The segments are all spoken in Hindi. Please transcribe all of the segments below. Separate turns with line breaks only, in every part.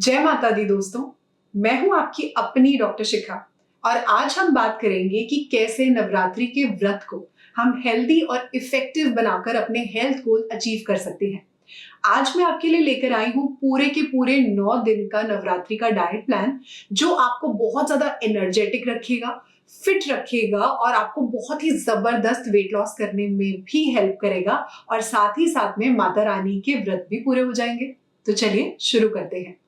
जय माता दी दोस्तों। मैं हूं आपकी अपनी डॉक्टर शिखा और आज हम बात करेंगे कि कैसे नवरात्रि के व्रत को हम हेल्दी और इफेक्टिव बनाकर अपने हेल्थ गोल अचीव कर सकते हैं। आज मैं आपके लिए लेकर आई हूं पूरे के पूरे 9 दिन का नवरात्रि का डाइट प्लान, जो आपको बहुत ज्यादा एनर्जेटिक रखेगा, फिट रखेगा और आपको बहुत ही जबरदस्त वेट लॉस करने में भी हेल्प करेगा और साथ ही साथ में माता रानी के व्रत भी पूरे हो जाएंगे। तो चलिए शुरू करते हैं।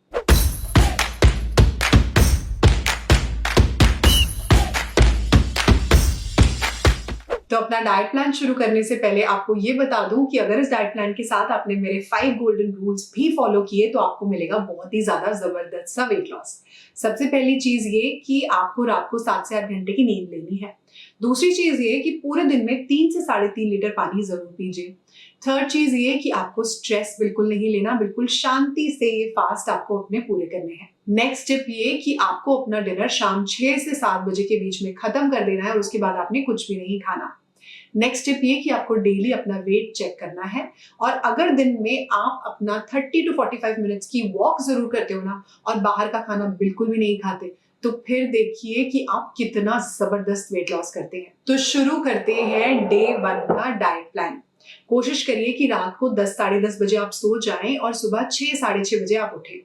तो अपना डाइट प्लान शुरू करने से पहले आपको ये बता दूं कि अगर इस डाइट प्लान के साथ आपने मेरे 5 गोल्डन रूल्स भी फॉलो किए तो आपको मिलेगा बहुत ही ज्यादा जबरदस्त सा वेट लॉस। सबसे पहली चीज ये कि आपको रात को 7 से 8 घंटे की नींद लेनी है। दूसरी चीज ये कि पूरे दिन में 3 से 3.5 लीटर पानी जरूर पीजिए। थर्ड चीज ये कि आपको स्ट्रेस बिल्कुल नहीं लेना, बिल्कुल शांति से ये फास्ट आपको अपने पूरे करने हैं। नेक्स्ट टिप ये कि आपको अपना डिनर शाम 6 से 7 बजे के बीच में खत्म कर देना है और उसके बाद आपने कुछ भी नहीं खाना। नेक्स्ट टिप ये कि आपको डेली अपना वेट चेक करना है और अगर दिन में आप अपना 30 to 45 मिनट्स की वॉक जरूर करते हो ना और बाहर का खाना बिल्कुल भी नहीं खाते, तो फिर देखिए कि आप कितना जबरदस्त वेट लॉस करते हैं। तो शुरू करते हैं डे 1 का डाइट प्लान। कोशिश करिए कि रात को 10 साढ़े 10 बजे आप सो जाएं और सुबह 6 साढ़े 6 बजे आप उठें।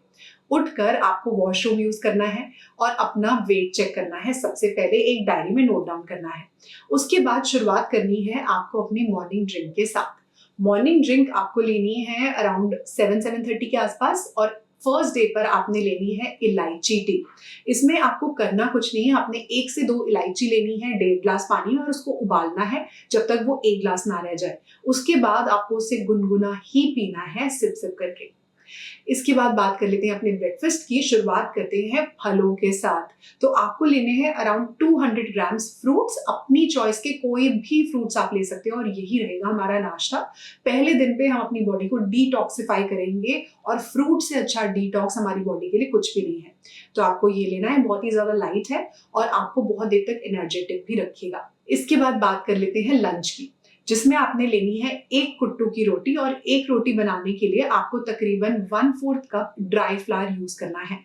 उठकर आपको वॉशरूम यूज करना है और अपना वेट चेक करना है। सबसे पहले एक डायरी में नोट डाउन करना है। उसके बाद शुरुआत करनी है आपको अपनी मॉर्निंग ड्रिंक के साथ। मॉर्निंग ड्रिंक आपको लेनी है अराउंड 7-7:30 के आसपास और फर्स्ट डे पर आपने लेनी है इलायची टी। इसमें आपको करना कुछ नहीं है, आपने 1 से 2 इलायची लेनी है 1.5 ग्लास पानी में और उसको उबालना है जब तक वो 1 ग्लास ना रह जाए। उसके बाद आपको उसे गुनगुना ही पीना है, सिप सिप करके। इसके बाद बात कर लेते हैं अपने ब्रेकफास्ट की। शुरुआत करते हैं फलों के साथ। तो आपको लेने हैं अराउंड 200 ग्राम्स फ्रूट्स। अपनी चॉइस के कोई भी फ्रूट्स आप ले सकते हो और यही रहेगा हमारा नाश्ता। पहले दिन पे हम अपनी बॉडी को डिटॉक्सिफाई करेंगे और फ्रूट से अच्छा डिटॉक्स हमारी बॉडी के लिए कुछ भी नहीं है। तो आपको ये लेना है, बहुत ही ज्यादा लाइट है और आपको बहुत देर तक एनर्जेटिक भी रखेगा। इसके बाद बात कर लेते हैं लंच की, जिसमें आपने लेनी है 1 कुट्टू की रोटी और 1 रोटी बनाने के लिए आपको तकरीबन 1/4 कप ड्राई फ्लावर यूज करना है।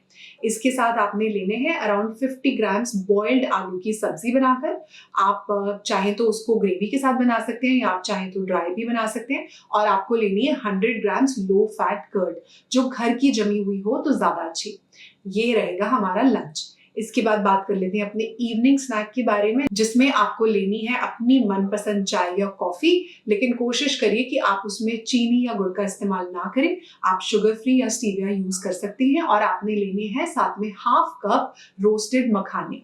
इसके साथ आपने लेने हैं अराउंड 50 ग्राम्स बॉइल्ड आलू की सब्जी बनाकर। आप चाहें तो उसको ग्रेवी के साथ बना सकते हैं या आप चाहें तो ड्राई भी बना सकते हैं। और आपको लेनी है 100 ग्राम्स लो फैट कर्ड, जो घर की जमी हुई हो तो ज्यादा अच्छी। ये रहेगा हमारा लंच। इसके बाद बात कर लेते हैं अपने इवनिंग स्नैक के बारे में, जिसमें आपको लेनी है अपनी मनपसंद चाय या कॉफी, लेकिन कोशिश करिए कि आप उसमें चीनी या गुड़ का इस्तेमाल ना करें। आप शुगर फ्री या स्टीविया यूज कर सकते हैं और आपने लेने हैं साथ में 1/2 कप रोस्टेड मखाने।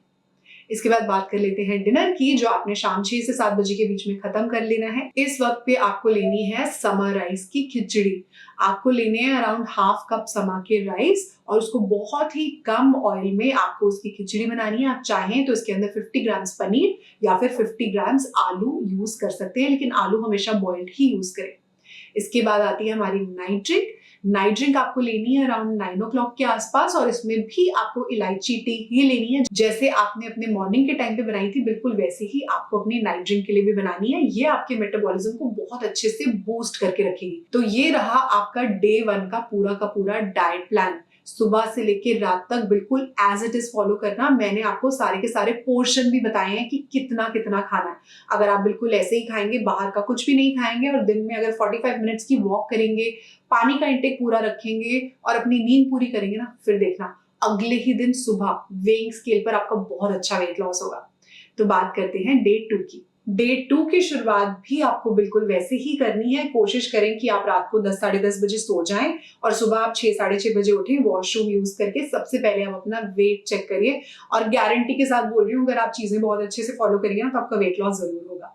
इसके बाद बात कर लेते हैं डिनर की, जो आपने शाम 6 से 7 बजे के बीच में खत्म कर लेना है। इस वक्त पे आपको लेनी है समा राइस की खिचड़ी। आपको लेने हैं अराउंड 1/2 कप समा के राइस और उसको बहुत ही कम ऑयल में आपको उसकी खिचड़ी बनानी है। आप चाहें तो इसके अंदर 50 ग्राम्स पनीर या फिर 50 ग्राम्स आलू यूज कर सकते हैं, लेकिन आलू हमेशा बॉइल्ड ही यूज करें। इसके बाद आती है हमारी नाइट ड्रिंक। नाइट ड्रिंक आपको लेनी है अराउंड 9 o'clock के आसपास और इसमें भी आपको इलायची टी ही लेनी है। जैसे आपने अपने मॉर्निंग के टाइम पे बनाई थी, बिल्कुल वैसे ही आपको अपनी नाइट ड्रिंक के लिए भी बनानी है। ये आपके मेटाबॉलिज्म को बहुत अच्छे से बूस्ट करके रखेगी। तो ये रहा आपका डे 1 का पूरा डाइट प्लान। सुबह से लेकर रात तक बिल्कुल एज इट इज फॉलो करना। मैंने आपको सारे के सारे पोर्शन भी बताए हैं कि कितना कितना खाना है। अगर आप बिल्कुल ऐसे ही खाएंगे, बाहर का कुछ भी नहीं खाएंगे और दिन में अगर 45 मिनट्स की वॉक करेंगे, पानी का इंटेक पूरा रखेंगे और अपनी नींद पूरी करेंगे ना, फिर देखना अगले ही दिन सुबह वेइंग स्केल पर आपका बहुत अच्छा वेट लॉस होगा। तो बात करते हैं डे 2 की। डे 2 की शुरुआत भी आपको बिल्कुल वैसे ही करनी है। कोशिश करें कि आप रात को 10 साढ़े 10 बजे सो जाएं और सुबह आप 6 साढ़े 6 बजे उठें। वॉशरूम यूज करके सबसे पहले आप अपना वेट चेक करिए और गारंटी के साथ बोल रही हूँ, अगर आप चीजें बहुत अच्छे से फॉलो करिए ना तो आपका वेट लॉस जरूर होगा।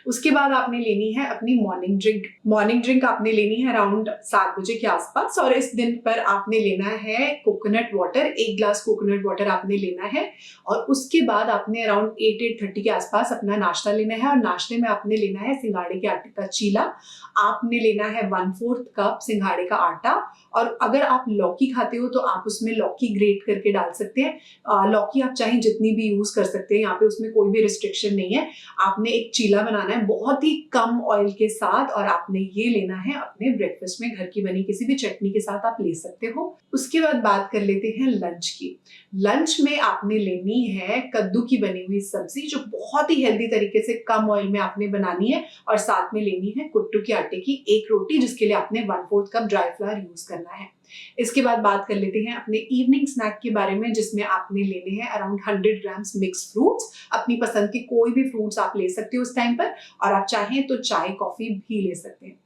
उसके बाद आपने लेनी है अपनी मॉर्निंग ड्रिंक। मॉर्निंग ड्रिंक आपने लेनी है अराउंड 7 बजे के आसपास और इस दिन पर आपने लेना है coconut water. 1 glass coconut water आपने लेना है और उसके बाद आपने अराउंड 8-8:30 के आसपास अपना नाश्ता लेना है और नाश्ते में आपने लेना है सिंघाड़े के आटे का चीला। आपने लेना है 1/4 कप सिंघाड़े का आटा और अगर आप लौकी खाते हो तो आप उसमें लौकी ग्रेट करके डाल सकते हैं। लौकी आप चाहे जितनी भी यूज कर सकते हैं, यहाँ पे उसमें कोई भी रिस्ट्रिक्शन नहीं है। आपने एक चीला चीला बनाना है बहुत ही कम ऑयल के साथ, और आपने ये लेना है अपने ब्रेकफास्ट में। घर की बनी किसी भी चटनी के साथ आप ले सकते हो। उसके बाद बात कर लेते हैं लंच की। लंच में आपने लेनी है कद्दू की बनी हुई सब्जी, जो बहुत ही हेल्दी तरीके से कम ऑयल में आपने बनानी है, और साथ में लेनी है कुट्टू के आटे की एक रोटी, जिसके लिए आपने 1/4 कप ड्राई फ्लावर यूज करना है। इसके बाद बात कर लेते हैं अपने इवनिंग स्नैक के बारे में, जिसमें आपने लेने हैं अराउंड 100 ग्राम्स मिक्स फ्रूट्स। अपनी पसंद के कोई भी फ्रूट्स आप ले सकते हो उस टाइम पर, और आप चाहें तो चाय कॉफी भी ले सकते हैं।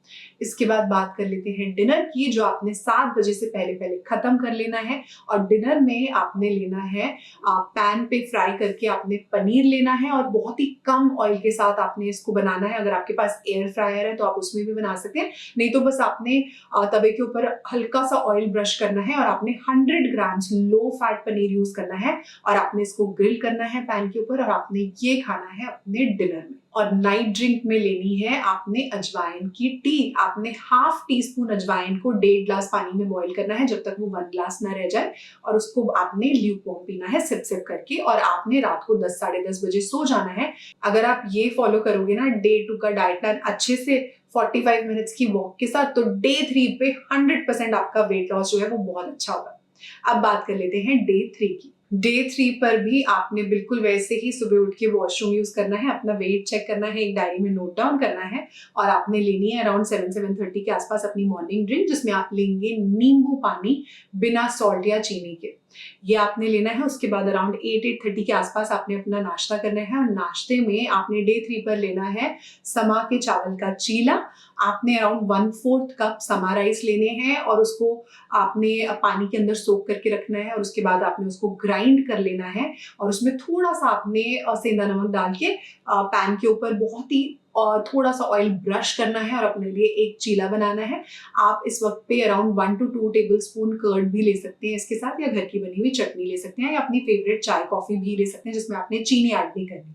इसके बाद बात कर लेते हैं डिनर की, जो आपने 7 बजे से पहले पहले खत्म कर लेना है। और डिनर में आपने लेना है पैन पे फ्राई करके आपने पनीर लेना है, और बहुत ही कम ऑयल के साथ आपने इसको बनाना है। अगर आपके पास एयर फ्रायर है तो आप उसमें भी बना सकते हैं, नहीं तो बस आपने तवे के ऊपर हल्का सा ऑयल ब्रश करना है, और आपने 100 grams low fat paneer use करना है, और आपने इसको ग्रिल करना है पैन के ऊपर, और आपने ये खाना है अपने डिनर में। और नाइट ड्रिंक में लेनी है आपने अजवाइन की टी। आपने 1/2 टीस्पून अजवाइन को 1.5 ग्लास पानी में बॉईल करना है, जब तक वो 1 ग्लास ना रह जाए, और उसको आपने ल्यूकवार्म पीना है सिप सिप करके। और आपने रात को 10 साढ़े 10 बजे सो जाना है। अगर आप ये फॉलो करोगे ना डे 2 का डाइट प्लान अच्छे से 45 मिनट्स की वॉक के साथ, तो डे 3 पे 100% आपका वेट लॉस जो है वो बहुत अच्छा होगा। अब बात कर लेते हैं डे 3 की। डे 3 पर भी आपने बिल्कुल वैसे ही सुबह उठ के वॉशरूम यूज करना है, अपना वेट चेक करना है, एक डायरी में नोट डाउन करना है, और आपने लेनी है अराउंड 7-7:30 के आसपास अपनी मॉर्निंग ड्रिंक, जिसमें आप लेंगे नींबू पानी बिना सॉल्ट या चीनी के। ये आपने लेना है। उसके बाद अराउंड 8-8:30 के आसपास आपने अपना नाश्ता करना है, और नाश्ते में आपने डे 3 पर लेना है समा के चावल का चीला। आपने अराउंड 1/4 कप समा राइस लेने हैं, और उसको आपने पानी के अंदर सोक करके रखना है, और उसके बाद आपने उसको ग्राइंड कर लेना है, और उसमें थोड़ा सा आपने सेंधा नमक डाल के पैन के ऊपर बहुत ही और थोड़ा सा ऑयल ब्रश करना है, और अपने लिए एक चीला बनाना है। आप इस वक्त पे around 1 to 2 tablespoon curd भी ले सकते हैं इसके साथ, या घर की बनी हुई चटनी ले सकते हैं, या अपनी फेवरेट चाय कॉफी भी ले सकते हैं, जिसमें आपने चीनी ऐड नहीं करनी।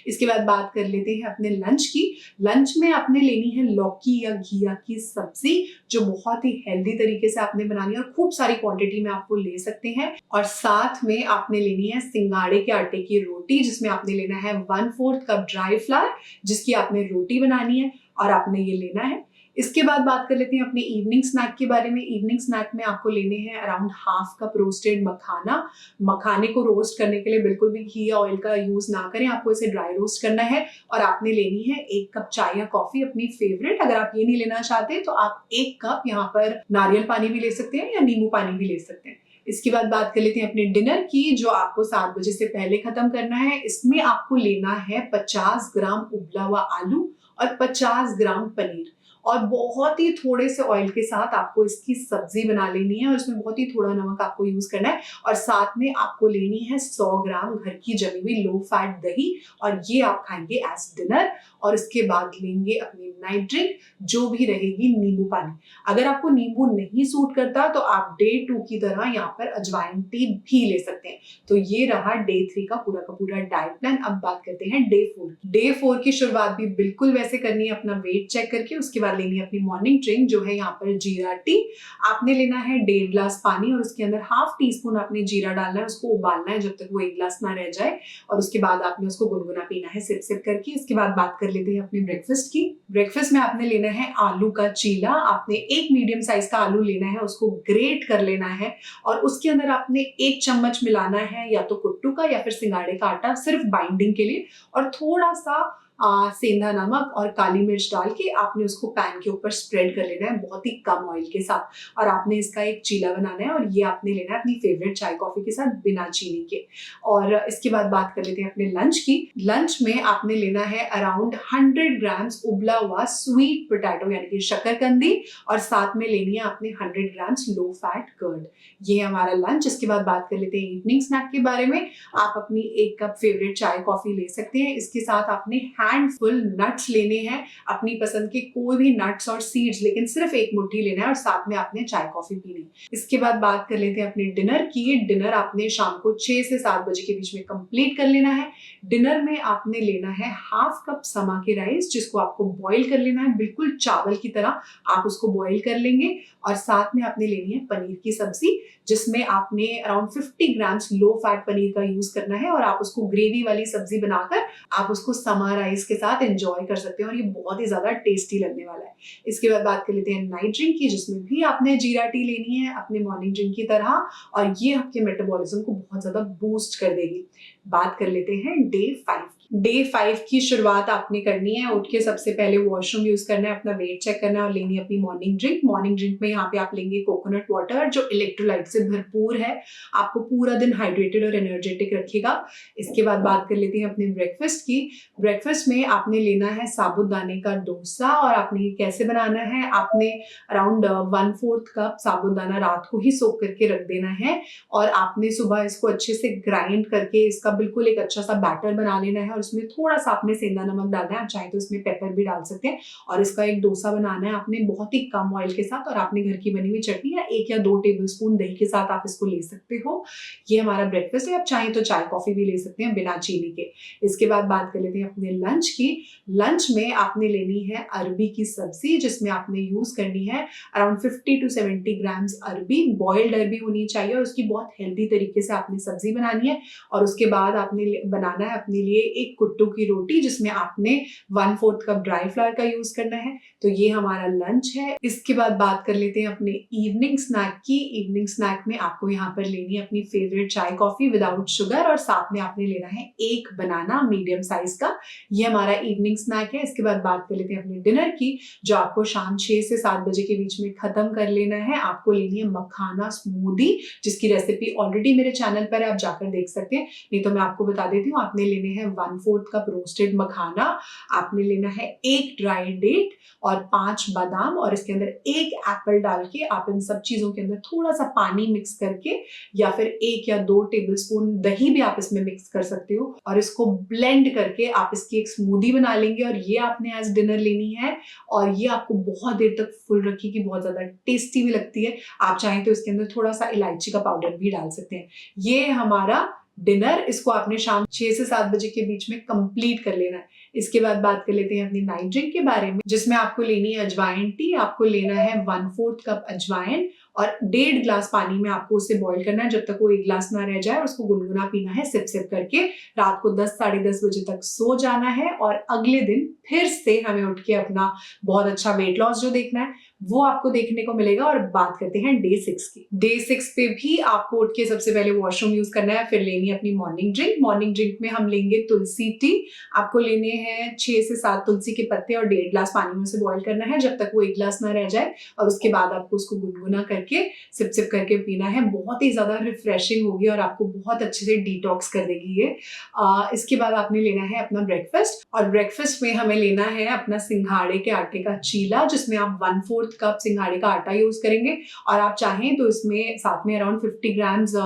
इसके बाद बात कर लेते हैं अपने लंच की। लंच में आपने लेनी है लौकी या घिया की सब्जी, जो बहुत ही हेल्दी तरीके से आपने बनानी है, और खूब सारी क्वांटिटी में आपको ले सकते हैं। और साथ में आपने लेनी है सिंगाड़े के आटे की रोटी, जिसमें आपने लेना है 1/4 कप ड्राई फ्लावर, जिसकी आपने रोटी बनानी है, और आपने ये लेना है। इसके बाद बात कर लेते हैं अपने इवनिंग स्नैक के बारे में। इवनिंग स्नैक में आपको लेने हैं अराउंड 1/2 कप रोस्टेड मखाना। मखाने को रोस्ट करने के लिए बिल्कुल भी घी या ऑयल का यूज ना करें, आपको इसे ड्राई रोस्ट करना है। और आपने लेनी है 1 कप चाय या कॉफी अपनी फेवरेट। अगर आप ये नहीं लेना चाहते तो आप 1 कप यहाँ पर नारियल पानी भी ले सकते हैं, या नींबू पानी भी ले सकते हैं। इसके बाद बात कर लेते हैं अपने डिनर की, जो आपको 7 बजे से पहले खत्म करना है। इसमें आपको लेना है 50 ग्राम उबला हुआ आलू, और 50 ग्राम पनीर, और बहुत ही थोड़े से ऑयल के साथ आपको इसकी सब्जी बना लेनी है, और इसमें बहुत ही थोड़ा नमक आपको यूज करना है। और साथ में आपको लेनी है 100 ग्राम घर की जमी हुई लो फैट दही, और ये आप खाएंगे एज डिनर। और इसके बाद लेंगे अपनी नाइट ड्रिंक, जो भी रहेगी नींबू पानी। अगर आपको नींबू नहीं सूट करता तो आप डे 2 की तरह यहाँ पर अजवाइन टी भी ले सकते हैं। तो ये रहा डे 3 का पूरा डाइट प्लान। अब बात करते हैं डे 4 की। डे 4 की शुरुआत भी बिल्कुल वैसे करनी है, अपना वेट चेक करके। उसके बाद लेनी है अपनी मॉर्निंग ड्रिंक, जो है यहाँ पर जीरा टी। आपने लेना है 1.5 ग्लास पानी, और उसके अंदर 1/2 टीस्पून आपने जीरा डालना है, उसको उबालना है जब तक वो 1 ग्लास ना रह जाए, और उसके बाद आपने उसको गुनगुना पीना है सिप सिप करके। इसके बाद बात कर लेते हैं अपने ब्रेकफास्ट की। ब्रेकफास्ट में आपने लेना है आलू का चीला। आपने एक मीडियम साइज का आलू लेना है, उसको ग्रेट कर लेना है, और उसके अंदर आपने 1 चम्मच मिलाना है या तो कुट्टू का या फिर सिंगाड़े का आटा, सिर्फ बाइंडिंग के लिए, और थोड़ा सा सेंधा नमक और काली मिर्च डाल के आपने उसको पैन के ऊपर स्प्रेड कर लेना है बहुत ही कम ऑयल के साथ, और आपने इसका एक चीला बनाना है, और ये आपने लेना है अपनी फेवरेट चाय कॉफी के साथ बिना चीनी के। और इसके बाद बात कर लेते हैं अपने लंच की। लंच में आपने लेना है अराउंड 100 ग्राम्स उबला हुआ स्वीट पोटैटो यानी कि शकरकंदी, और साथ में लेनी है आपने 100 ग्राम्स लो फैट कर्ड। ये है हमारा लंच। इसके बाद बात कर लेते हैं इवनिंग स्नैक के बारे में। आप अपनी 1 कप फेवरेट चाय कॉफी ले सकते हैं। इसके साथ आपने हैंडफुल नट्स लेने हैं, अपनी पसंद के कोई भी नट्स और सीड्स, लेकिन सिर्फ 1 मुट्ठी लेना है, और साथ में आपने चाय कॉफी पीनी। इसके बाद बात कर लेते हैं अपने डिनर की। डिनर आपने शाम को 6 से 7 बजे के बीच में कंप्लीट कर लेना है। डिनर में आपने लेना है 1/2 कप समा के राइस, जिसको आपको बॉईल कर लेना है, बिल्कुल चावल की तरह आप उसको बॉईल कर लेंगे, और साथ में आपने लेनी है पनीर की सब्जी, जिसमें आपने around 50 grams low fat paneer का यूज करना है, और आप उसको ग्रेवी वाली सब्जी बनाकर आप उसको समा राइस राइस के साथ एंजॉय कर सकते हैं और ये बहुत ही ज़्यादा टेस्टी लगने वाला है। इसके बाद बात कर लेते हैं नाइट ड्रिंक की, जिसमें भी आपने जीरा टी लेनी है अपने मॉर्निंग ड्रिंक की तरह, और ये आपके मेटाबॉलिज्म को बहुत ज़्यादा बूस्ट कर देगी। बात कर लेते हैं डे 5 की। डे 5 की शुरुआत आपने करनी है उठ के सबसे पहले वॉशरूम यूज करना है, अपना वेट चेक करना है और लेनी है अपनी मॉर्निंग ड्रिंक। मॉर्निंग ड्रिंक में यहाँ पे आप लेंगे कोकोनट वाटर जो इलेक्ट्रोलाइट से भरपूर है, आपको पूरा दिन हाइड्रेटेड और एनर्जेटिक रखेगा। इसके बाद बात कर लेते हैं अपने ब्रेकफास्ट की। ब्रेकफास्ट में आपने लेना है साबूदाने का डोसा, और आपने ये कैसे बनाना है, आपने अराउंड 1/4 कप साबूदाना रात को ही सोक करके रख देना है, और आपने सुबह इसको अच्छे से ग्राइंड करके इसका बिल्कुल एक अच्छा सा बैटर बना लेना है, और उसमें थोड़ा सा आपने सेंधा नमक डालना है, आप चाहे तो इसमें पेपर भी डाल सकते हैं। और इसका एक डोसा बनाना है आपने बहुत ही कम ऑयल के साथ, और आपने घर की बनी हुई चटनी या 1 या 2 टेबलस्पून दही के साथ आप इसको ले सकते हो। ये हमारा ब्रेकफास्ट है। आप चाहें तो चाय कॉफी भी ले सकते हैं बिना चीनी के। इसके बाद बात कर लेते हैं अपने लंच की। लंच में आपने लेनी है अरबी की सब्जी, जिसमें आपने यूज करनी है अराउंड 50 to 70 ग्राम्स अरबी। बॉइल्ड अरबी होनी चाहिए और उसकी बहुत हेल्दी तरीके से आपने सब्जी बनानी है। और उसके बाद आपने बनाना है अपने लिए एक कुट्टू की रोटी, जिसमें आपने 1/4 कप ड्राई फ्लावर का यूज करना है। तो ये हमारा लंच है। इसके बाद बात कर लेते हैं अपने इवनिंग स्नैक की। इवनिंग स्नैक में आपको यहाँ पर लेनी है अपनी फेवरेट चाय कॉफी विदाउट शुगर, और साथ में आपने लेना है एक बनाना मीडियम साइज का। ये हमारा इवनिंग स्नैक है। इसके बाद बात कर लेते हैं अपने डिनर की, जो आपको शाम 6 से 7 बजे के बीच में खत्म कर लेना है। आपको लेनी है मखाना स्मूदी, जिसकी रेसिपी ऑलरेडी मेरे चैनल पर है, आप जाकर देख सकते हैं, नहीं तो मैं आपको बता देती हूँ। आपने लेने हैं 1/4 कप रोस्टेड मखाना, आपने लेना है 1 ड्राई डेट और 5 बादाम, और इसके अंदर 1 एप्पल डाल के आप इन सब चीजों के अंदर थोड़ा सा पानी मिक्स करके, या फिर 1 या 2 टेबलस्पून दही भी आप इसमें मिक्स कर सकते हो, और इसको ब्लेंड करके आप इसकी एक स्मूदी बना लेंगे। और ये आपने एज डिनर लेनी है, और ये आपको बहुत देर तक फुल रखेगी, बहुत ज्यादा टेस्टी भी लगती है। आप चाहें तो इसके अंदर थोड़ा सा इलायची का पाउडर भी डाल सकते हैं। ये हमारा डिनर, इसको आपने शाम 6 से 7 बजे के बीच में कंप्लीट कर लेना है। इसके बाद बात कर लेते हैं अपनी नाइट ड्रिंक के बारे में, जिसमें आपको लेनी है अजवाइन टी। आपको लेना है 1/4 कप अजवाइन, और 1.5 ग्लास पानी में आपको उसे बॉईल करना है जब तक वो 1 ग्लास ना रह जाए, और उसको गुनगुना पीना है सिप सिप करके। रात को 10 साढ़े 10 बजे तक सो जाना है, और अगले दिन फिर से हमें उठ के अपना बहुत अच्छा वेट लॉस जो देखना है वो आपको देखने को मिलेगा। और बात करते हैं डे 6 की। डे 6 पे भी आपको उठ के सबसे पहले वॉशरूम यूज करना है, फिर लेनी है अपनी मॉर्निंग ड्रिंक। मॉर्निंग ड्रिंक में हम लेंगे तुलसी टी। आपको लेने हैं 6 से 7 तुलसी के पत्ते और 1.5 ग्लास पानी में उसे बॉईल करना है जब तक वो 1 ग्लास ना रह जाए, और उसके बाद आपको उसको गुनगुना करके सिप सिप करके पीना है। बहुत ही ज्यादा रिफ्रेशिंग होगी और आपको बहुत अच्छे से डिटॉक्स कर देगी ये। इसके बाद आपने लेना है अपना ब्रेकफास्ट, और ब्रेकफास्ट में हमें लेना है अपना सिंघाड़े के आटे का चीला, जिसमें आप 1/4 कप सिंघाड़े का आटा यूज करेंगे, और आप चाहें तो इसमें साथ में अराउंड 50 ग्राम्स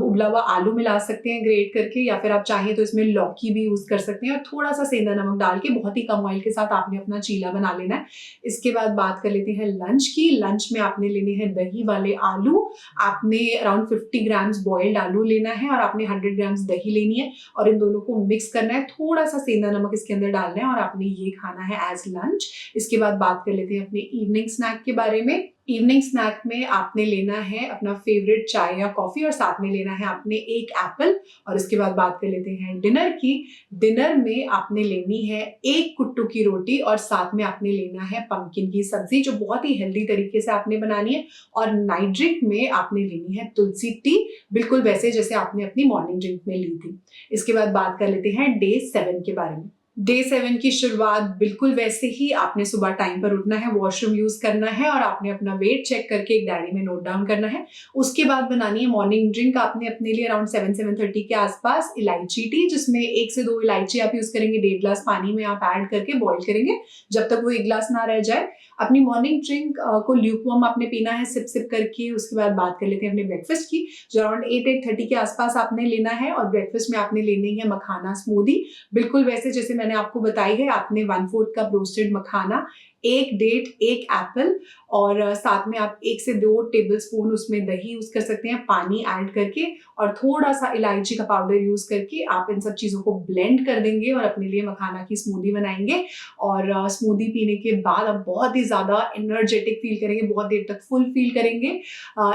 उबला हुआ आलू मिला सकते हैं ग्रेट करके, या फिर आप चाहें तो इसमें लौकी भी यूज कर सकते हैं, और थोड़ा सा सेंधा नमक डाल के बहुत ही कम ऑयल के साथ आपने अपना चीला बना लेना है। इसके बाद बात कर लेते हैं लंच की। लंच में आपने लेने हैं दही वाले आलू। आपने अराउंड 50 ग्राम्स बॉइल्ड आलू लेना है, और आपने 100 ग्राम्स दही लेनी है, और इन दोनों को मिक्स करना है, थोड़ा सा सेंधा नमक इसके अंदर डालना है, और आपने ये खाना है एज लंच। इसके बाद बात कर लेते हैं अपने इवनिंग स्नैक के बारे में। इवनिंग स्नैक में आपने लेना है अपना फेवरेट चाय या कॉफी, और साथ में लेना है आपने 1 एप्पल। और इसके बाद बात कर लेते हैं डिनर की। डिनर में आपने लेनी है 1 कुट्टू की रोटी, और साथ में आपने लेना है पंपकिन की सब्जी, जो बहुत ही हेल्दी तरीके से आपने बनानी है। और नाइट ड्रिंक में आपने लेनी है तुलसी टी, बिल्कुल वैसे जैसे आपने अपनी मॉर्निंग ड्रिंक में ली थी। इसके बाद बात कर लेते हैं डे 7 के बारे में। डे 7 की शुरुआत बिल्कुल वैसे ही, आपने सुबह टाइम पर उठना है, वॉशरूम यूज करना है, और आपने अपना वेट चेक करके एक डायरी में नोट डाउन करना है। उसके बाद बनानी है मॉर्निंग ड्रिंक। आपने अपने लिए अराउंड 7-7:30 के आसपास इलायची टी, जिसमें 1 से 2 इलायची आप यूज करेंगे, 1.5 ग्लास पानी में आप ऐड करके बॉईल करेंगे जब तक वो 1 ग्लास ना रह जाए। अपनी मॉर्निंग ड्रिंक को ल्यूकवार्म आपने पीना है सिप सिप करके। उसके बाद बात कर लेते हैं अपने ब्रेकफास्ट की, जो अराउंड 8-8:30 के आसपास आपने लेना है, और ब्रेकफास्ट में आपने लेनी है मखाना स्मूदी, बिल्कुल वैसे जैसे मैंने आपको बताई है। आपने 1/4 कप रोस्टेड मखाना, 1 डेट, 1 एप्पल और साथ में आप 1 से 2 टेबलस्पून उसमें दही यूज़ कर सकते हैं, पानी ऐड करके और थोड़ा-सा इलायची का पाउडर यूज़ करके आप इन सब चीज़ों को ब्लेंड कर देंगे और अपने लिए मखाना की स्मूदी बनाएँगे और स्मूदी पीने के बाद आप बहुत ही ज़्यादा एनर्जेटिक फ़ील करेंगे, बहुत देर तक फुल फ़ील करेंगे।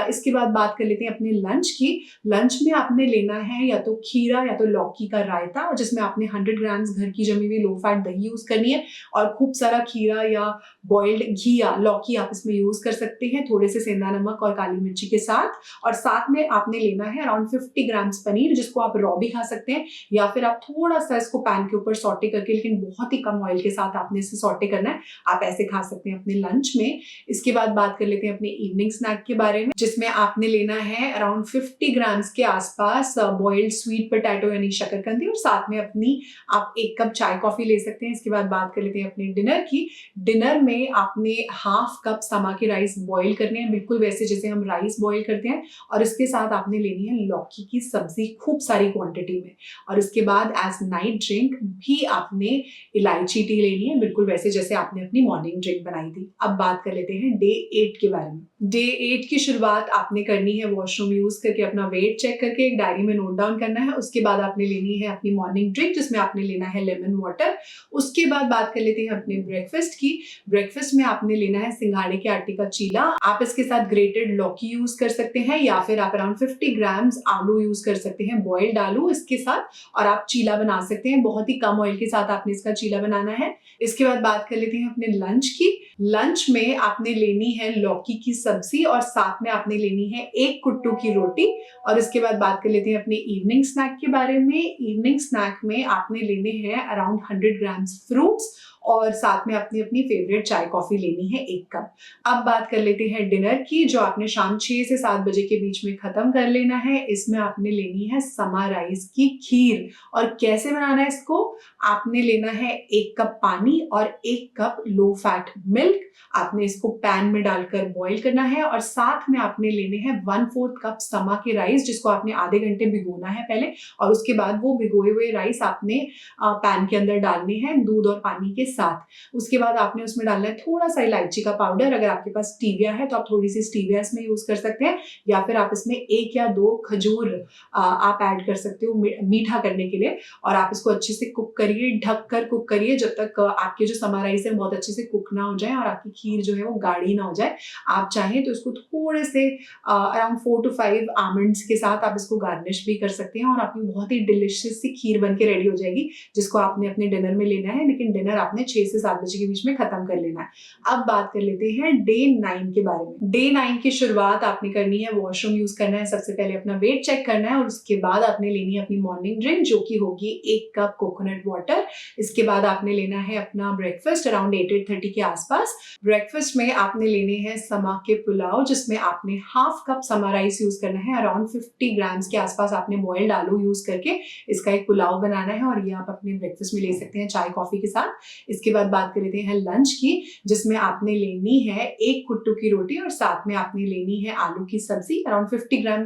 इसके बाद बात कर लेते हैं अपने लंच की। लंच में आपने लेना है या तो खीरा या तो लौकी का रायता, जिसमें आपने 100 ग्राम्स घर की जमी हुई लो फैट दही यूज़ करनी है और खूब सारा खीरा या बॉइल्ड घी या लौकी आप इसमें यूज़ कर सकते हैं, थोड़े से सेंधा नमक और काली मिर्ची के साथ। और साथ में आपने लेना है अराउंड 50 ग्राम्स पनीर, जिसको आप रॉ भी खा सकते हैं या फिर आप थोड़ा-सा इसको पैन के ऊपर सौटे करके, लेकिन बहुत ही कम ऑयल के साथ आपने इसे सौटे करना है, आप ऐसे खा सकते हैं अपने लंच में। इसके बाद बात कर लेते हैं अपने इवनिंग स्नैक के बारे में, जिसमें आपने लेना है अराउंड 50 ग्राम्स के आसपास बॉइल्ड स्वीट पोटैटो यानी शकरकंदी और साथ में अपनी आप 1 कप चाय कॉफी ले सकते हैं। इसके बाद बात कर लेते हैं अपने डिनर की। डिनर में आपने हाफ कप समा के राइस बॉईल करने हैं, बिल्कुल वैसे जैसे हम राइस बॉईल करते हैं और इसके साथ आपने लेनी है लौकी की सब्जी खूब सारी क्वांटिटी में और इसके बाद एज नाइट ड्रिंक भी आपने इलायची टी लेनी है, बिल्कुल वैसे जैसे आपने अपनी मॉर्निंग ड्रिंक बनाई थी। अब बात कर लेते हैं डे 8 के बारे में। डे 8 की शुरुआत आपने करनी है वॉशरूम यूज करके, अपना वेट चेक करके एक डायरी में नोट डाउन करना है। उसके बाद आपने लेनी है अपनी मॉर्निंग ड्रिंक, जिसमें आपने लेना है लेमन वाटर। उसके बाद बात कर लेते हैं अपने ब्रेकफास्ट की। ब्रेकफास्ट में आपने लेना है सिंघाड़े के आटे का चीला। आप इसके साथ ग्रेटेड लौकी यूज कर सकते हैं या फिर आप अराउंड 50 ग्राम्स आलू यूज कर सकते हैं, बॉइल्ड आलू इसके साथ, और आप चीला बना सकते हैं। बहुत ही कम ऑयल के साथ आपने इसका चीला बनाना है। इसके बाद बात कर लेते हैं अपने लंच की। लंच में आपने लेनी है लौकी की सब्जी और साथ में आपने लेनी है 1 कुट्टू की रोटी। और इसके बाद बात कर लेते हैं अपने इवनिंग स्नैक के बारे में। इवनिंग स्नैक में आपने लेने हैं अराउंड 100 ग्राम्स फ्रूट्स और साथ में आपने अपनी फेवरेट चाय कॉफी लेनी है 1 कप। अब बात कर लेते हैं डिनर की, जो आपने शाम 6 से 7 बजे के बीच में खत्म कर लेना है। इसमें आपने लेनी है समा राइस की खीर। और कैसे बनाना है इसको, आपने लेना है 1 कप पानी और 1 कप लो फैट मिल्क। आपने इसको पैन में डालकर बॉईल करना है और साथ में आपने लेने हैं 1/4 कप समा के राइस, जिसको आपने आधे घंटे भिगोना है पहले और उसके बाद वो भिगोए हुए राइस आपने पैन के अंदर डालने हैं दूध और पानी के साथ। उसके बाद आपने उसमें डालना है थोड़ा सा इलायची का पाउडर। अगर आपके पास स्टीविया है तो आप थोड़ी सी स्टीविया इसमें यूज कर सकते हैं या फिर आप इसमें 1 या 2 खजूर आप ऐड कर सकते हो मीठा करने के लिए। और आप इसको अच्छे से कुक करिए, ढक कर कुक करिए जब तक आपके जो समा राइस है बहुत अच्छे से कुक ना हो जाए और आपकी खीर जो है वो गाढ़ी ना हो जाए। आप चाहें तो इसको थोड़े से अराउंड 4 to 5 आमंड्स के साथ आप इसको गार्निश भी कर सकते हैं और आपकी बहुत ही डिलिशियस सी खीर बन के रेडी हो जाएगी, जिसको आपने अपने डिनर में लेना है। लेकिन डिनर आपने 6 से 7 बजे के बीच में खत्म कर लेना है। अब बात कर लेते हैं डे 9 के बारे में। डे 9 की शुरुआत आपने करनी है, वॉशरूम यूज करना है, सबसे पहले अपना वेट चेक करना है और उसके बाद आपने लेनी है अपनी मॉर्निंग ड्रिंक, जो कि होगी 1 कप कोकोनट वाटर। इसके बाद आपने लेना है अपना ब्रेकफास्ट अराउंड 8-8:30 के आसपास। ब्रेकफास्ट में आपने लेने हैं समा के पुलाव, जिसमें आपने हाफ कप समा राइस यूज करना है, अराउंड 50 ग्राम्स के आसपास आपने बॉइल्ड आलू यूज करके इसका एक पुलाव बनाना है और ये आप अपने ब्रेकफास्ट में ले सकते हैं चाय कॉफी के साथ। इसके बाद बात कर लेते हैं लंच की, जिसमें आपने लेनी है 1 कुट्टू की रोटी और साथ में आपने लेनी है आलू की सब्जी, अराउंड 50 ग्राम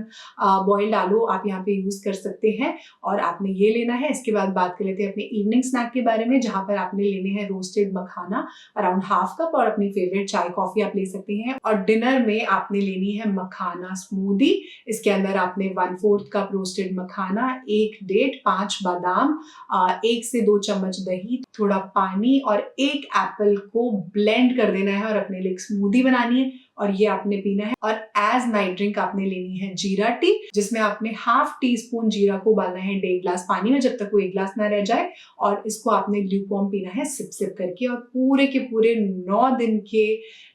बॉइल्ड आलू आप यहाँ पे यूज कर सकते हैं और आपने ये लेना है। इसके बाद बात कर लेते हैं अपने इवनिंग स्नैक के बारे में, जहां पर आपने लेने हैं रोस्टेड मखाना अराउंड हाफ कप और अपनी फेवरेट चाय कॉफी आप ले सकते हैं। और डिनर में आपने लेनी है मखाना स्मूदी। इसके अंदर आपने 1/4 कप रोस्टेड मखाना, 1 डेट, 5 बादाम, 1 से 2 चम्मच दही, थोड़ा पानी और 1 एप्पल को ब्लेंड कर देना है और अपने लिए एक स्मूदी बनानी है और ये आपने पीना है। और एज नाइट ड्रिंक आपने लेनी है जीरा टी, जिसमें आपने हाफ टी स्पून जीरा को उबालना है 1.5 गिलास पानी में जब तक वो 1 गिलास ना रह जाए और इसको आपने ल्यूकवार्म पीना है सिप सिप करके। और पूरे के पूरे 9 दिन के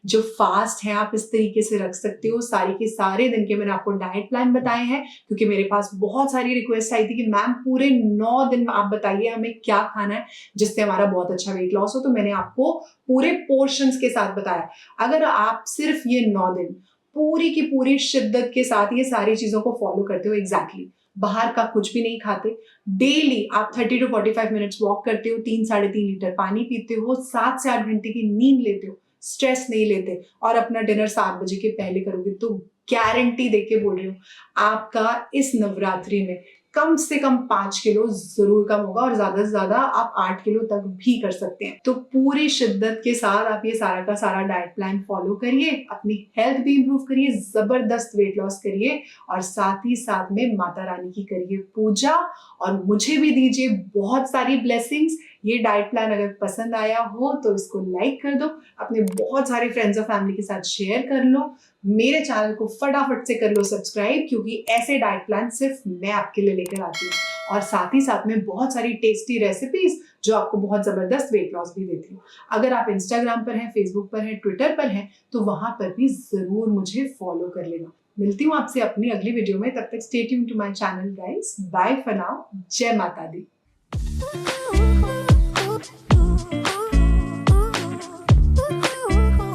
जो फास्ट है आप इस तरीके से रख सकते हो। सारे के सारे दिन के मैंने आपको डाइट प्लान बताए हैं, क्योंकि मेरे पास बहुत सारी रिक्वेस्ट आई थी कि मैम पूरे 9 दिन आप बताइए हमें क्या खाना है जिससे हमारा बहुत अच्छा वेट लॉस हो। तो मैंने आपको पूरे पोर्शंस के साथ बताया। अगर आप सिर्फ ये 9 दिन पूरी की पूरी शिद्दत के साथ ये सारी चीजों को फॉलो करते हो, एग्जैक्टली बाहर का कुछ भी नहीं खाते, डेली आप 30 to 45 मिनट्स वॉक करते हो, 3-3.5 लीटर पानी पीते हो, 7 से 8 घंटे की नींद लेते हो, स्ट्रेस नहीं लेते और अपना डिनर 7 बजे के पहले करोगे, तो गारंटी देके बोल रही हूँ आपका इस नवरात्रि में कम से कम 5 किलो जरूर कम होगा और ज्यादा से ज्यादा आप 8 किलो तक भी कर सकते हैं। तो पूरी शिद्दत के साथ आप ये सारा का सारा डाइट प्लान फॉलो करिए, अपनी हेल्थ भी इंप्रूव करिए, जबरदस्त वेट लॉस करिए और साथ ही साथ में माता रानी की करिए पूजा और मुझे भी दीजिए बहुत सारी ब्लेसिंग्स। ये डाइट प्लान अगर पसंद आया हो तो इसको लाइक कर दो, अपने बहुत सारे फ्रेंड्स और फैमिली के साथ शेयर कर लो, मेरे चैनल को फटाफट से कर लो सब्सक्राइब, क्योंकि ऐसे डाइट प्लान सिर्फ मैं आपके लिए लेकर आती हूँ और साथ ही साथ में बहुत सारी टेस्टी रेसिपीज जो आपको बहुत जबरदस्त वेट लॉस भी देती हूँ। अगर आप इंस्टाग्राम पर हैं, फेसबुक पर हैं, ट्विटर पर हैं तो वहां पर भी जरूर मुझे फॉलो कर लेना। मिलती हूँ आपसे अपनी अगली वीडियो में, तब तक stay tuned to my channel guys. Bye for now, जय माता दी।